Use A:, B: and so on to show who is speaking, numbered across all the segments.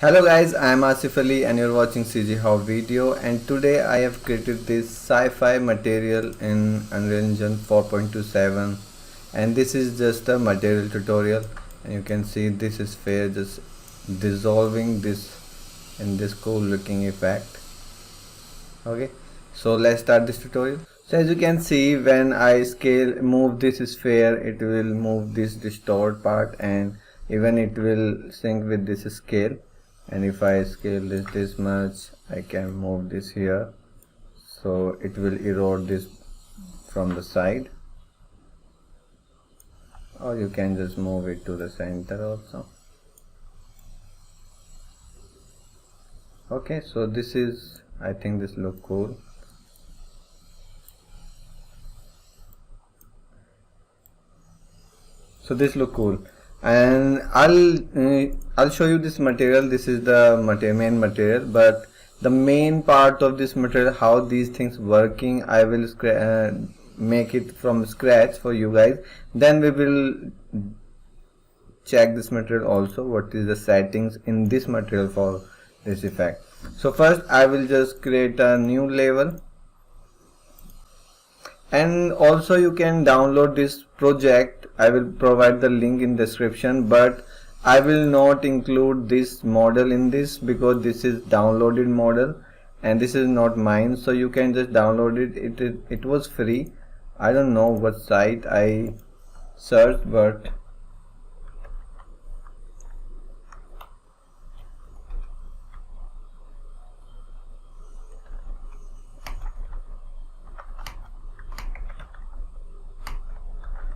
A: Hello guys, I am Asif Ali and you're watching CGHOW video, and today I have created this sci-fi material in Unreal Engine 4.27, and this is just a material tutorial. And you can see this is fair, just dissolving this in this cool looking effect. Okay, so let's start this tutorial. So as you can see, when I move this sphere, it will move this distort part, and even it will sync with this scale. And if I scale this much, I can move this here, so it will erode this from the side, or you can just move it to the center also. Okay, so this is, I think this look cool. So this look cool, and I'll show you this material. This is the main material, but the main part of this material, how these things working, I will make it from scratch for you guys. Then we will check this material also, what is the settings in this material for this effect. So first I will just create a new level, and also you can download this project. I will provide the link in description, but I will not include this model in this because this is downloaded model and this is not mine. So you can just download it. It was free. I don't know what site I searched, but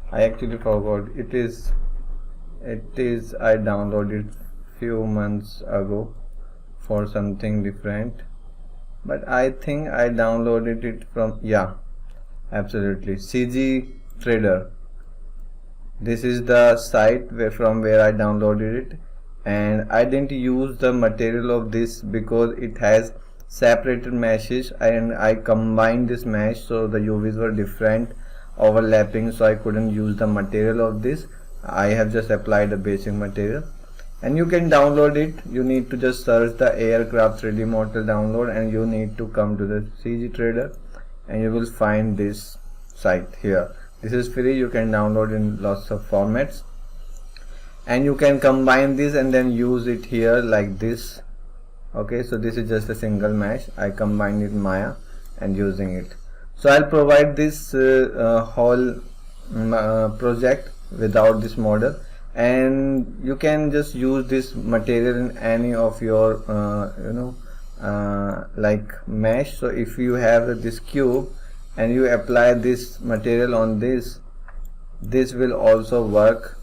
A: I actually forgot. It is I downloaded few months ago for something different, but I think I downloaded it from, yeah, absolutely, CGHOW. This is the site from where I downloaded it, and I didn't use the material of this because it has separated meshes, and I combined this mesh, so the UVs were different, overlapping, so I couldn't use the material of this. I have just applied a basic material, and you can download it. You need to just search the aircraft 3D model download, and you need to come to the CGHOW, and you will find this site here. This is free. You can download in lots of formats, and you can combine this and then use it here like this. Okay, so this is just a single mesh. I combined it in Maya and using it. So I'll provide this whole project without this model, and you can just use this material in any of your like mesh. So if you have this cube and you apply this material on this will also work.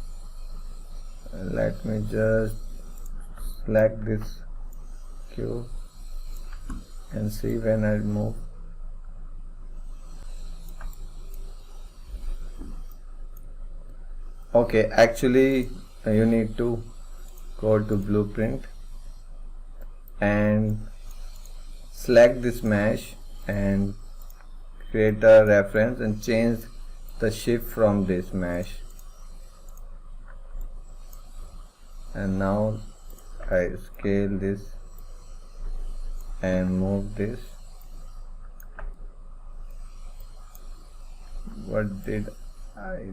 A: Let me just select this cube and see when I move. Okay, actually you need to go to blueprint and select this mesh and create a reference and change the shift from this mesh, and now I scale this and move this. What did I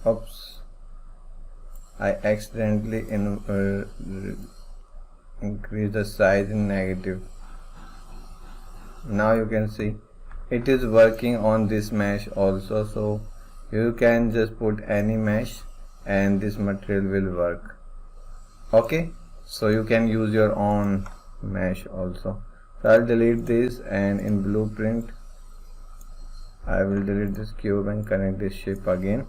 A: oops, I accidentally increase the size in negative. Now you can see it is working on this mesh also, so you can just put any mesh and this material will work. Okay, so you can use your own mesh also. So I'll delete this, and in blueprint I will delete this cube and connect this ship again.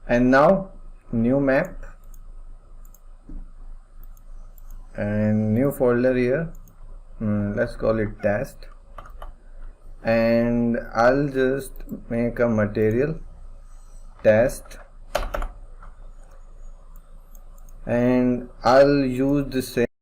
A: And now new map and new folder here, let's call it test, and I'll just make a material test, and I'll use the same